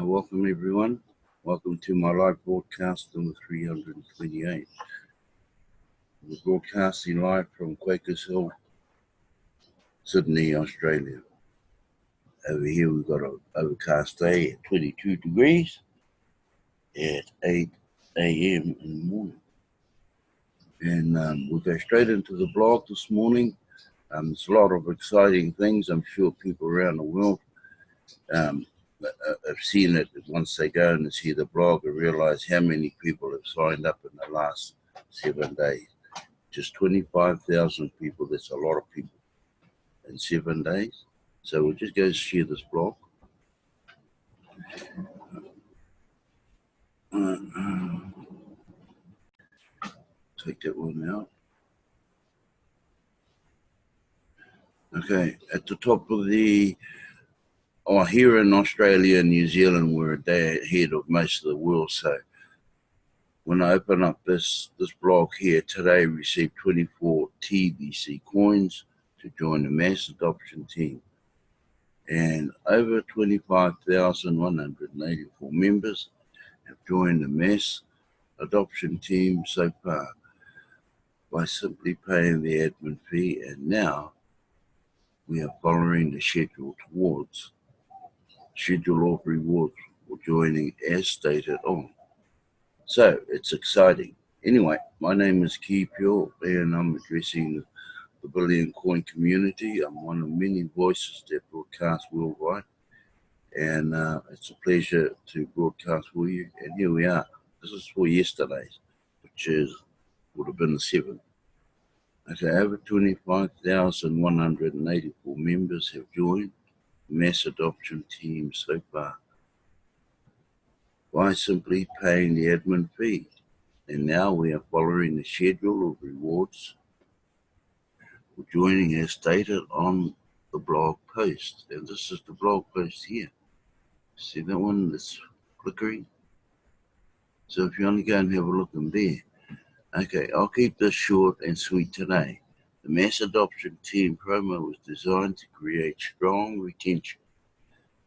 Welcome everyone. Welcome to my live broadcast number 328. We're broadcasting live from Quakers Hill, Sydney, Australia. Over here we've got an overcast day at 22 degrees at 8 a.m. in the morning. And we'll go straight into the blog this morning. There's a lot of exciting things. I'm sure people around the world have seen it once they go and see the blog and realize how many people have signed up in the last 7 days. Just 25,000 people. That's a lot of people in 7 days. So we'll just go share this blog. Take that one out. Okay, at the top of the here in Australia and New Zealand, we're a day ahead of most of the world. So when I open up this blog here today, received 24 TBC coins to join the mass adoption team. And over 25,184 members have joined the mass adoption team so far by simply paying the admin fee, and now we are following the schedule of rewards for joining as stated on. So it's exciting. Anyway, my name is Ki Pure and I'm addressing the Billion Coin community. I'm one of many voices that broadcast worldwide, and it's a pleasure to broadcast for you. And here we are. This is for yesterday's, which would have been the 7th. Okay, over 25,184 members have joined the mass adoption team so far by simply paying the admin fee. And now we are following the schedule of rewards for joining as stated on the blog post. And this is the blog post here. See that one that's flickering? So if you want to go and have a look in there. Okay, I'll keep this short and sweet today. The mass adoption team promo was designed to create strong retention.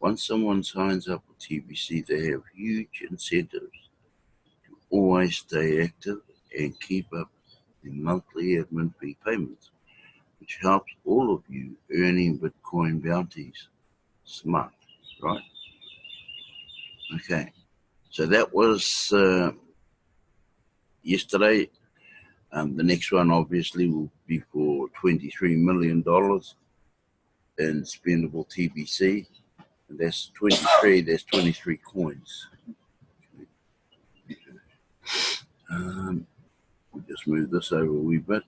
Once someone signs up with TBC, they have huge incentives to always stay active and keep up the monthly admin fee payments, which helps all of you earning Bitcoin bounties. Smart, right? Okay, so that was yesterday. The next one obviously will be for $23 million in spendable TBC. And that's 23, there's 23 coins. We'll just move this over a wee bit.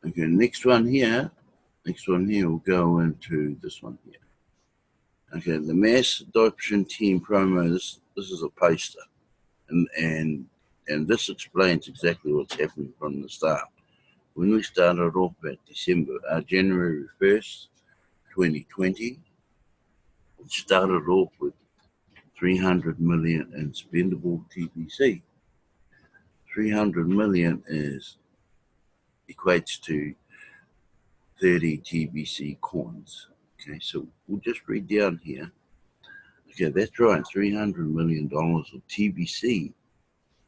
Okay, next one here will go into this one here. Okay, the mass adoption team promo, this is a poster. And this explains exactly what's happening from the start. When we started off at January 1st, 2020, it started off with 300 million in spendable TBC. 300 million equates to 30 TBC coins. Okay, so we'll just read down here. Okay, that's right, $300 million of TBC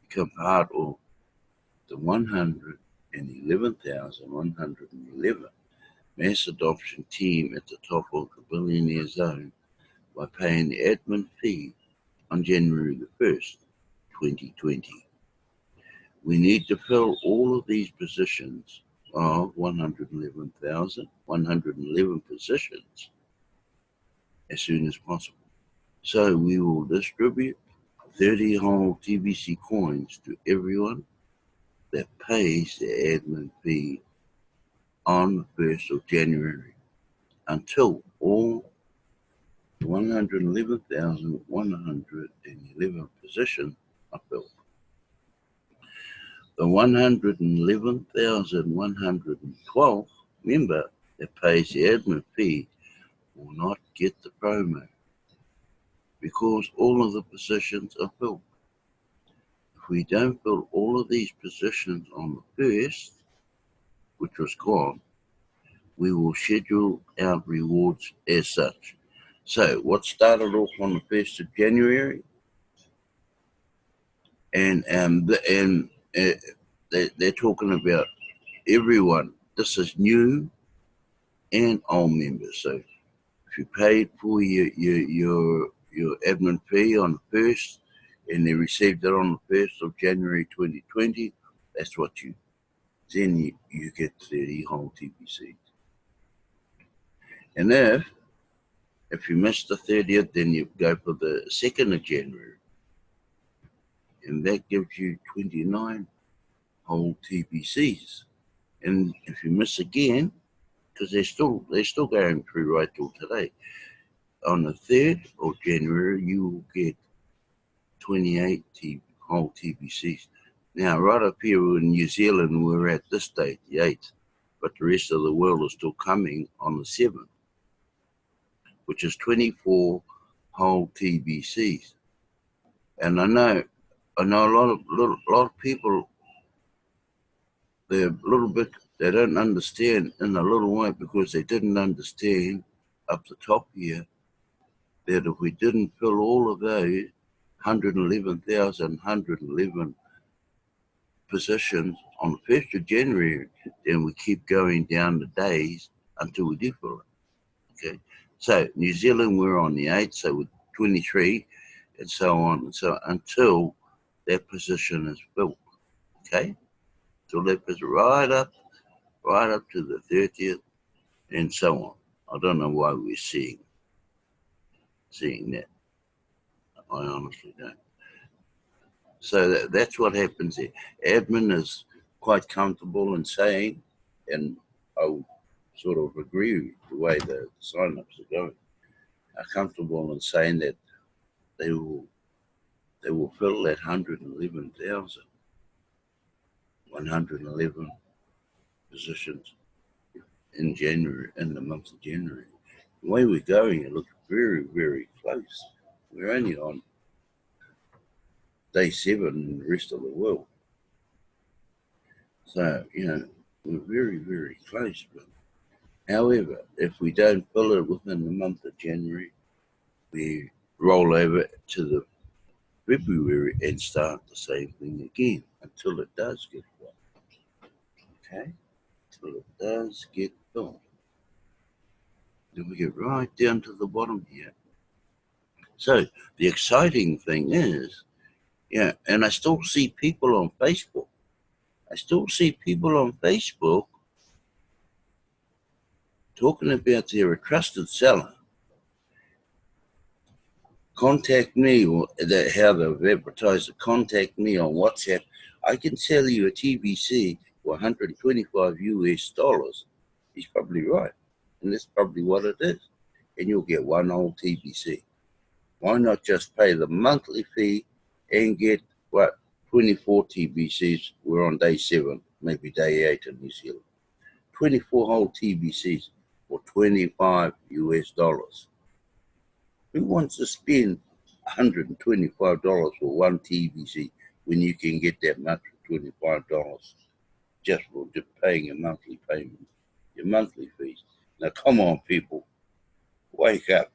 become part of the 111,111 mass adoption team at the top of the billionaire zone by paying the admin fee on January the 1st, 2020. We need to fill all of these positions of 111,111 positions as soon as possible. So we will distribute 30 whole TBC coins to everyone that pays the admin fee on the 1st of January until all 111,111 positions are filled. The 111,112 member that pays the admin fee will not get the promo because all of the positions are filled. If we don't fill all of these positions on the 1st, which was gone, we will schedule out rewards as such. So what started off on the 1st of January, and they're talking about everyone. This is new and old members. So if you paid for your admin fee on the 1st and they received it on the 1st of January 2020, that's what then you get 30 whole TBCs. And if you miss the 30th, then you go for the 2nd of January. And that gives you 29 whole TBCs. And if you miss again, because they're still going through right till today, on the 3rd of January, you will get 28 whole TBCs. Now, right up here in New Zealand, we're at this date, the 8th, but the rest of the world is still coming on the 7th, which is 24 whole TBCs. And I know a lot of people, they're a little bit, they don't understand in a little way because they didn't understand up the top here that if we didn't fill all of those 111,111 positions on the 1st of January, then we keep going down the days until we do fill it. Okay, so New Zealand, we're on the 8th, so with 23, and so on, and so until that position is filled. Okay, so that is right up to the 30th, and so on. I don't know why we're seeing that. I honestly don't. So that's what happens there. Admin is quite comfortable in saying, and I would sort of agree with the way the sign-ups are going, are comfortable in saying that they will fill that 111 positions in January, in the month of January. The way we're going, it looks very, very close. We're only on day 7 in the rest of the world. So, we're very, very close. But however, if we don't fill it within the month of January, we roll over to the February and start the same thing again until it does get filled. Okay? Until it does get filled. Then we get right down to the bottom here. So the exciting thing is, and I still see people on Facebook. Talking about they're a trusted seller. Contact me, or how they've advertised it. Contact me on WhatsApp. I can sell you a TBC for $125 US. He's probably right, and that's probably what it is. And you'll get one whole TBC. Why not just pay the monthly fee and get 24 TBCs? We're on day 7, maybe day 8 in New Zealand. 24 whole TBCs for $25 US. Who wants to spend $125 for one TBC when you can get that much for $25 just for paying your monthly payment, your monthly fees? Now, come on, people, wake up.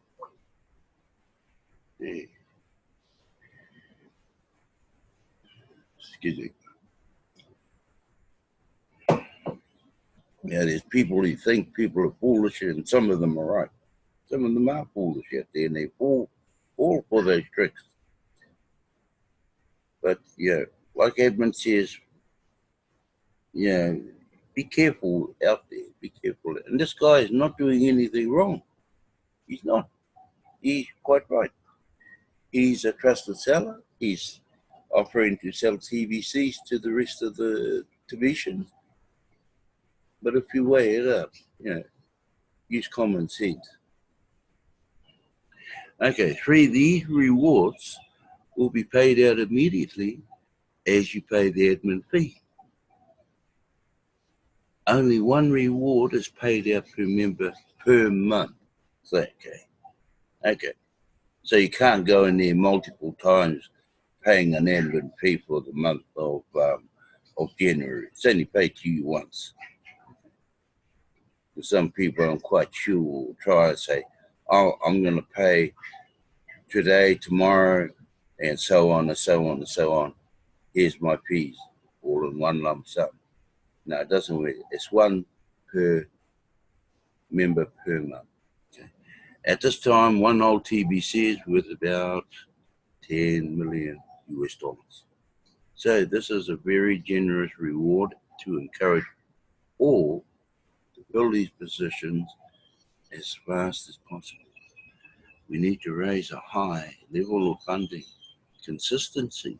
Yeah. Excuse me. Yeah, there's people who think people are foolish, and some of them are right. Some of them are foolish out there, and they fall for those tricks. But like Edmund says, be careful out there. Be careful. And this guy is not doing anything wrong. He's not. He's quite right. He's a trusted seller. He's offering to sell TBCs to the rest of the divisions. But if you weigh it up, use common sense. Okay, 3, these rewards will be paid out immediately as you pay the admin fee. Only one reward is paid out per member per month. So, okay. So you can't go in there multiple times paying an admin fee for the month of January. It's only paid to you once. Some people, I'm quite sure, will try and say, oh, I'm going to pay today, tomorrow, and so on and so on and so on. Here's my fees, all in one lump sum. No, it doesn't work. It's one per member per month. Okay. At this time, one old TBC is worth about 10 million US dollars. So this is a very generous reward to encourage all to fill these positions as fast as possible. We need to raise a high level of funding consistency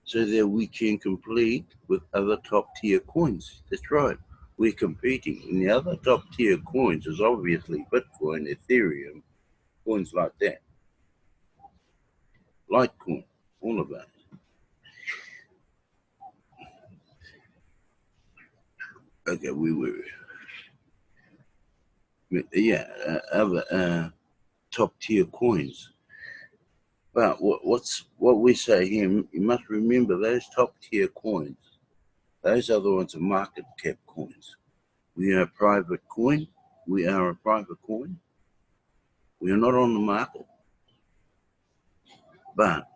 so that we can compete with other top tier coins. That's right. We're competing. And the other top tier coins is obviously Bitcoin, Ethereum, coins like that. Litecoin, all of that. Okay, we were, other top tier coins. But what we say here, you must remember those top tier coins, those are the ones are market cap coins. We are a private coin. We are a private coin. We are not on the market. But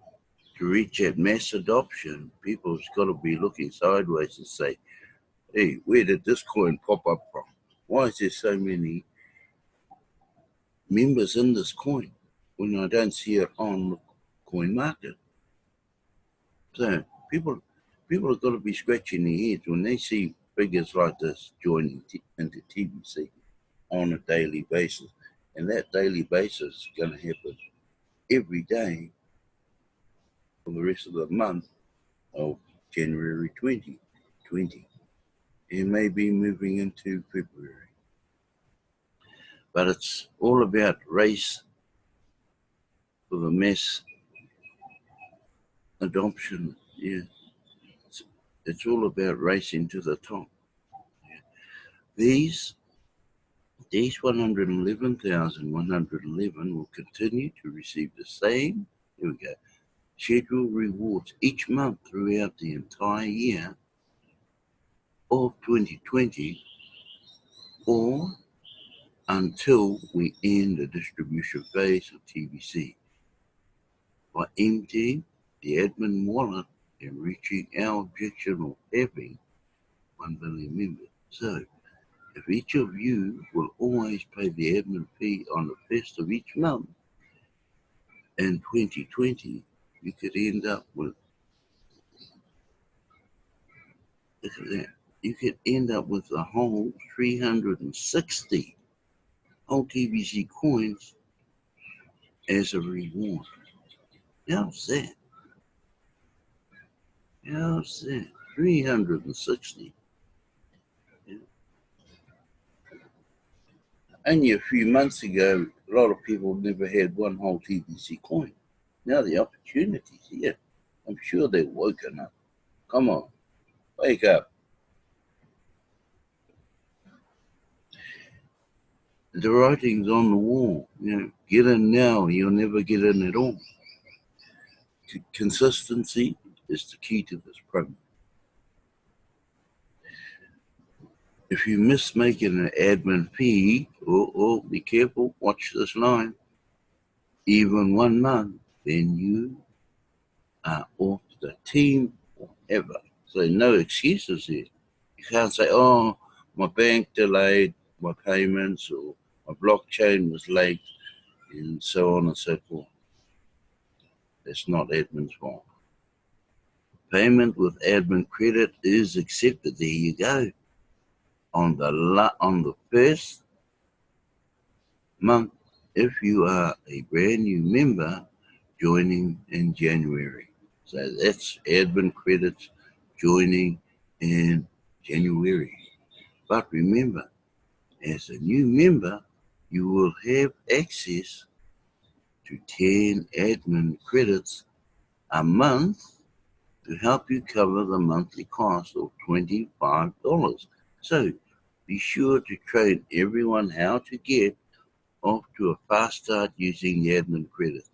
to reach that mass adoption, people's got to be looking sideways and say, hey, where did this coin pop up from? Why is there so many members in this coin when I don't see it on the coin market? So people have got to be scratching their heads when they see figures like this joining into TBC on a daily basis. And that daily basis is going to happen every day for the rest of the month of January 2020. It may be moving into February. But it's all about race for the mass adoption. Yeah. It's all about racing to the top. Yeah. These 111,111 will continue to receive the same, here we go, scheduled rewards each month throughout the entire year of 2020 or until we end the distribution phase of TBC by emptying the admin wallet and reaching our objective of having 1 billion members. So, if each of you will always pay the admin fee on the first of each month in 2020, you could end up with, look at that, you could end up with a whole 360 whole TBC coins as a reward. How's that? How's that? 360. Yeah. Only a few months ago, a lot of people never had one whole TBC coin. Now the opportunity's here. I'm sure they're woken up. Come on, wake up. The writing's on the wall. Get in now, you'll never get in at all. Consistency is the key to this program. If you miss making an admin fee, be careful, watch this line, even 1 month, then you are off the team forever. So no excuses here. You can't say, oh, my bank delayed my payments or my blockchain was late and so on and so forth. That's not admin's fault. Payment with admin credit is accepted. There you go. On the first month, if you are a brand new member joining in January. So that's admin credits joining in January. But remember, as a new member, you will have access to 10 admin credits a month to help you cover the monthly cost of $25. So be sure to train everyone how to get off to a fast start using the admin credits.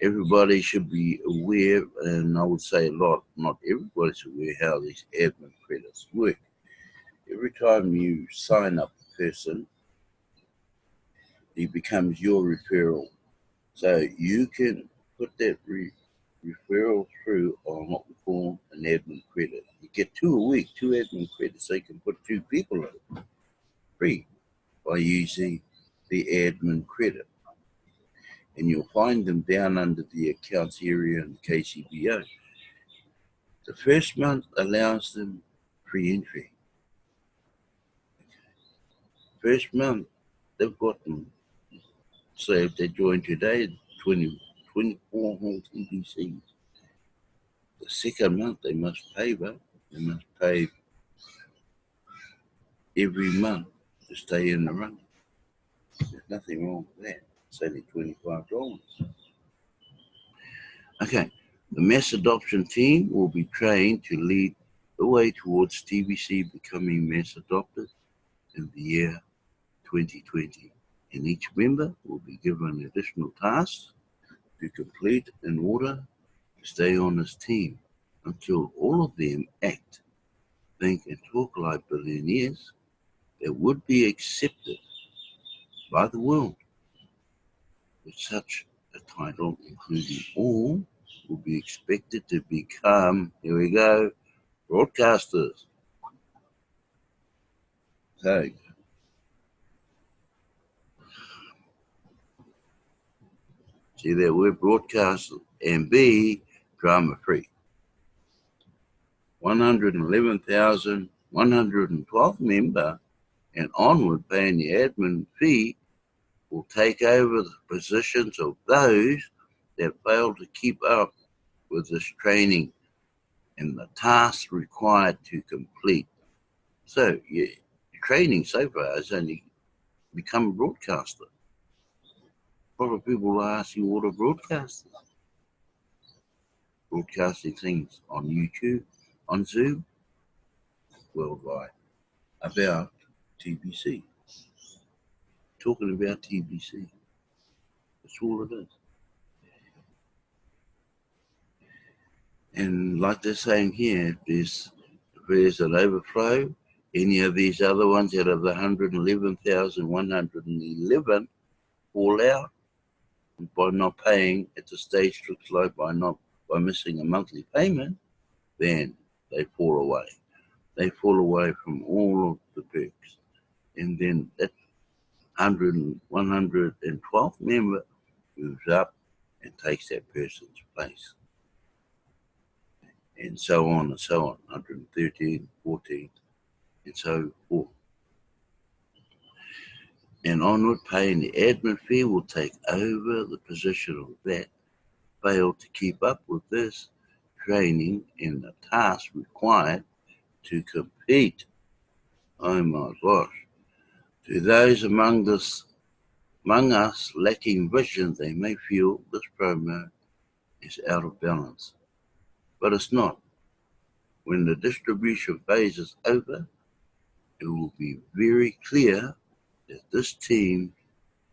Everybody should be aware, and I would say a lot, not everybody's aware how these admin credits work. Every time you sign up a person, he becomes your referral. So you can put that referral through on what we call an admin credit. You get 2 a week, 2 admin credits. So you can put 2 people in free by using the admin credit. And you'll find them down under the accounts area in the KCBO. The first month allows them free entry. First month, they've got them. So if they join today, 24 whole TBCs. The second month, they must pay, but they must pay every month to stay in the run. There's nothing wrong with that. It's only $25. Okay, the mass adoption team will be trained to lead the way towards TBC becoming mass adopted in the year 2020. And each member will be given additional tasks to complete in order to stay on this team until all of them act, think, and talk like billionaires that would be accepted by the world. With such a title, including all, will be expected to become, here we go, broadcasters. So, see that we're broadcast and be drama free. 111,112 member and onward paying the admin fee will take over the positions of those that fail to keep up with this training and the tasks required to complete. So, your training so far is only become a broadcaster. A lot of people are asking what are broadcasters? Broadcasting things on YouTube, on Zoom, worldwide, about TBC. Talking about TBC. That's all it is. And like they're saying here, if there's an overflow, any of these other ones out of the 111,111 fall out by not paying at the stage looks like by missing a monthly payment, then they fall away. They fall away from all of the perks. And then that 112th member moves up and takes that person's place. And so on and so on, 113, 14, and so forth. And onward paying the admin fee will take over the position of that failed to keep up with this training and the tasks required to compete. Oh my gosh. To those among us lacking vision, they may feel this promo is out of balance. But it's not. When the distribution phase is over, it will be very clear that this team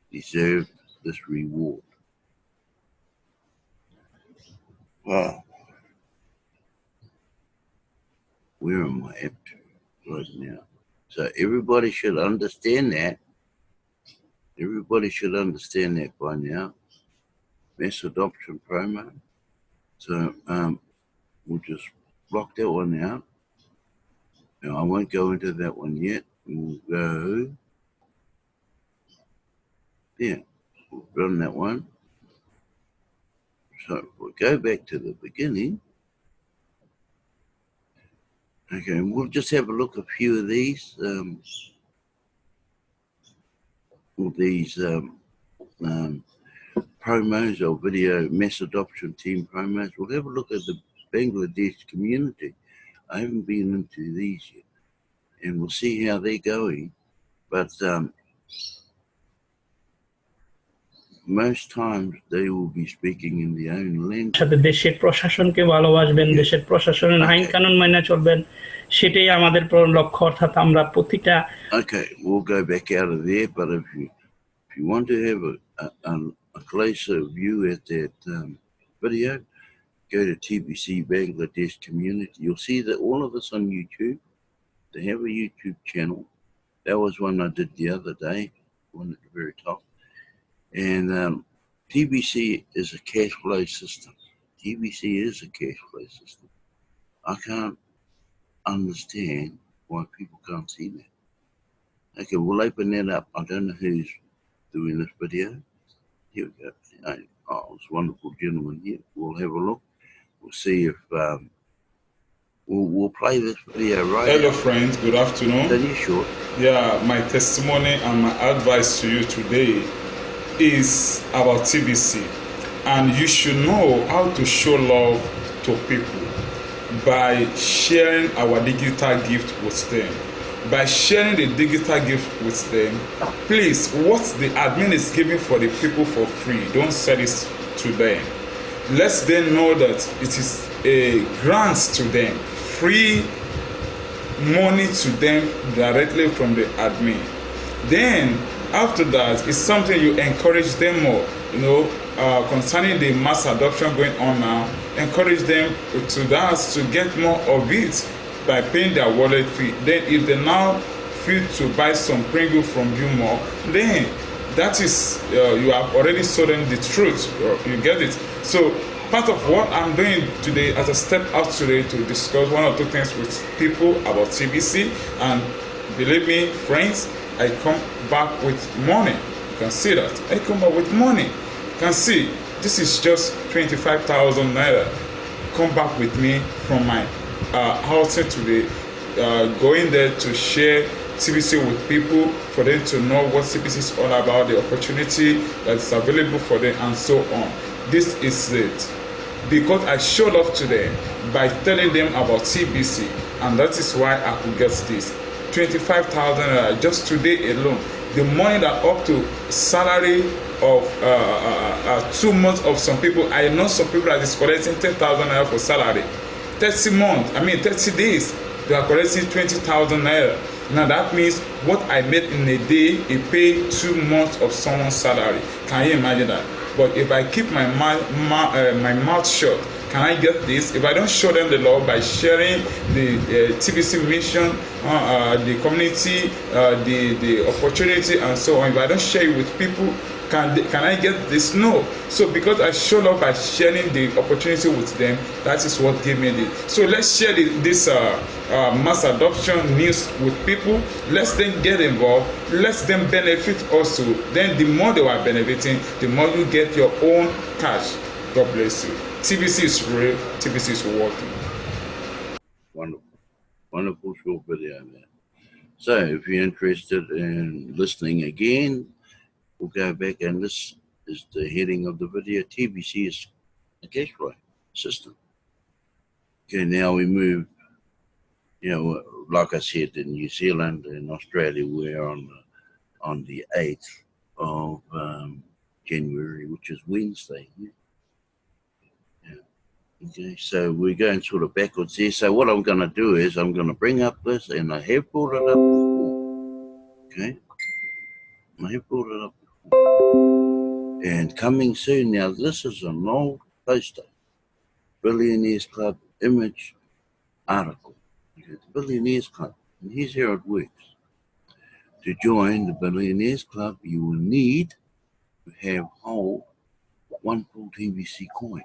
deserved this reward. Wow. Where am I at right now? So everybody should understand that. Everybody should understand that by now. Mass adoption promo. So we'll just block that one out. Now I won't go into that one yet. We'll go. Yeah, we'll run that one. So we'll go back to the beginning. Okay, we'll just have a look at a few of these. All these promos or video mass adoption team promos. We'll have a look at the Bangladesh community. I haven't been into these yet, and we'll see how they're going. But most times they will be speaking in their own language. সাথে দেশের প্রশাসনকে ভালোবাসবেন, দেশের প্রশাসনের আইন কানুন মেনে চলবেন, সেটাই আমাদের লক্ষ্য। অর্থাৎ আমরা প্রতিটা Okay, we'll go back out of there, but if you want to have a closer view at that video, go to TBC Bangladesh Community. You'll see that all of us on YouTube, they have a YouTube channel. That was one I did the other day, one at the very top. And TBC is a cash flow system. TBC is a cash flow system. I can't understand why people can't see that. Okay, we'll open that up. I don't know who's doing this video. Here we go. Oh, this wonderful gentleman here. We'll have a look. We'll see if we'll play this video right Hello now. friends, good afternoon. That is short. Yeah, my testimony and my advice to you today is about TBC. And you should know how to show love to people by sharing our digital gift with them. By sharing the digital gift with them, please, what the admin is giving for the people for free, don't sell it to them. Let them know that it is a grant to them, free money to them directly from the admin. Then after that, it's something you encourage them more, concerning the mass adoption going on now. Encourage them to get more of it by paying their wallet fee. Then if they now feel to buy some Pringle from you more, then that is you have already sold them the truth. You get it? So part of what I'm doing today, as I step out today to discuss one or two things with people about TBC, and believe me, friends, I come back with money. You can see that. I come back with money. You can see this is just 25,000 naira. Come back with me from my house today, going there to share TBC with people, for them to know what TBC is all about, the opportunity that is available for them, and so on. This is it. Because I showed up to them by telling them about TBC, and that is why I could get this 25,000 just today alone. The money that up to salary of 2 months of some people. I know some people that is collecting 10,000 naira for salary. 30 days, they are collecting 20,000 naira. Now that means what I made in a day, it paid 2 months of someone's salary. Can you imagine that? But if I keep my mouth shut, can I get this? If I don't show them the love by sharing the TBC mission, the community, the opportunity, and so on, if I don't share it with people, can I get this? No. So because I showed up by sharing the opportunity with them, that is what gave me this. So let's share this mass adoption news with people. Let them get involved. Let them benefit also. Then the more they are benefiting, the more you get your own cash. God bless you. TBC is real. TBC is working. Wonderful. Wonderful short video, man. So if you're interested in listening again, we'll go back, and this is the heading of the video. TBC is a cash flow system. Okay, now we move, like I said, in New Zealand and Australia, we're on the 8th of January, which is Wednesday. Yeah. Okay, so we're going sort of backwards there. So what I'm going to do is I'm going to bring up this, and I have brought it up before. Okay, I have brought it up before. And coming soon, now this is an old poster, Billionaires Club image article. Okay, the Billionaires Club, and here's how it works. To join the Billionaires Club, you will need to have hold one full TBC coin.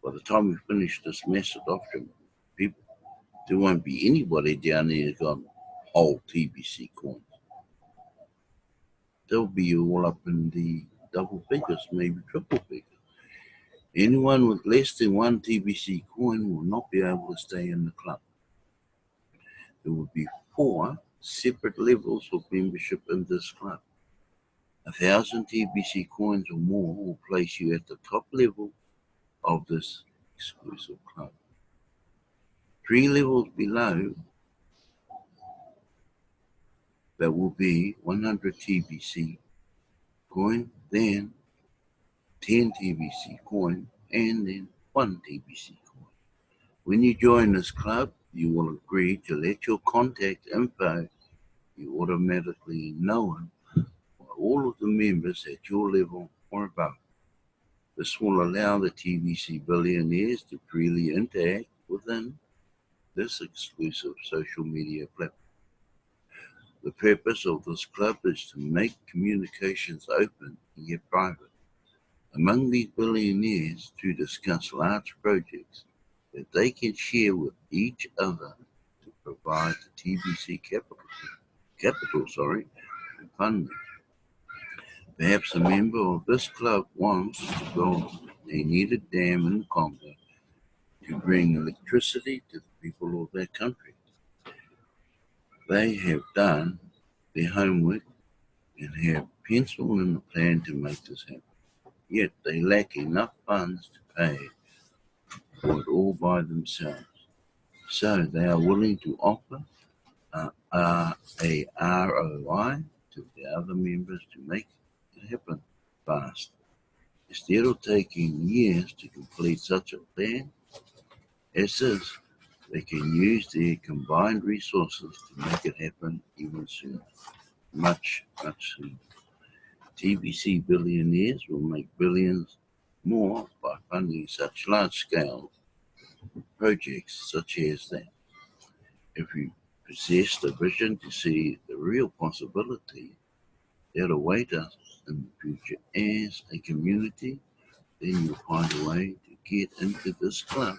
By the time we finish this mass adoption, people, there won't be anybody down there who's got whole TBC coins. They'll be all up in the double figures, maybe triple figures. Anyone with less than one TBC coin will not be able to stay in the club. There will be 4 separate levels of membership in this club. 1,000 TBC coins or more will place you at the top level of this exclusive club. 3 levels below, that will be 100 TBC coin, then 10 TBC coin, and then 1 TBC coin. When you join this club, you will agree to let your contact info be automatically known by all of the members at your level or above. This will allow the TBC billionaires to freely interact within this exclusive social media platform. The purpose of this club is to make communications open and yet private among these billionaires to discuss large projects that they can share with each other to provide the TBC capital funding. Perhaps a member of this club wants to build a needed dam in the Congo to bring electricity to the people of that country. They have done their homework and have penciled in a plan to make this happen. Yet they lack enough funds to pay for it all by themselves. So they are willing to offer a ROI to the other members to make it happen fast. Instead of taking years to complete such a plan as this, they can use their combined resources to make it happen even sooner. Much sooner. TBC billionaires will make billions more by funding such large-scale projects such as that. If you possess the vision to see the real possibility that await us in the future as a community, then you'll find a way to get into this club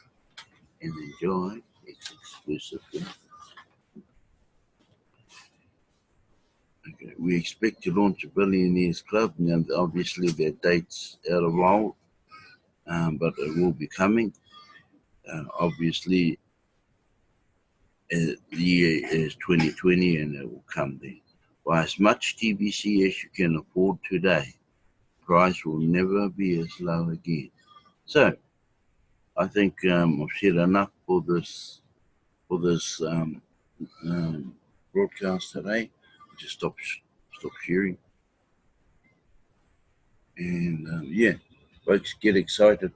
and enjoy its exclusive benefits. Okay, we expect to launch a Billionaires Club. Now, obviously, their date's out of roll, but it will be coming. Obviously, the year is 2020 and it will come then. Buy as much TBC as you can afford today. Price will never be as low again. So, I think I've said enough for this broadcast today. Just stop sharing. And yeah, folks, get excited.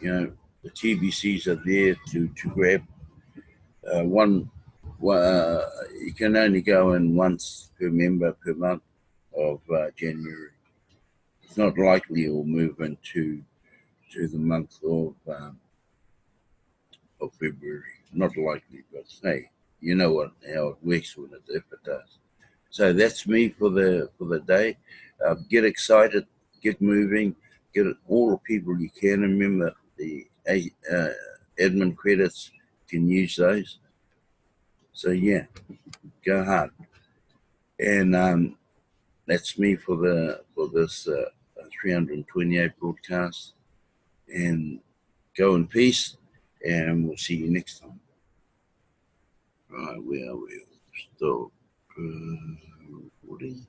You know, the TBCs are there to grab. You can only go in once per member per month of January. It's not likely it will move into the month of February. Not likely, but hey, you know how it works when if it does. So that's me for the day. Get excited, get moving, get all the people you can. Remember the admin credits, can use those. So yeah, go hard. And that's me for this 328 broadcast. And go in peace, and we'll see you next time. Right, where are we? Stop recording.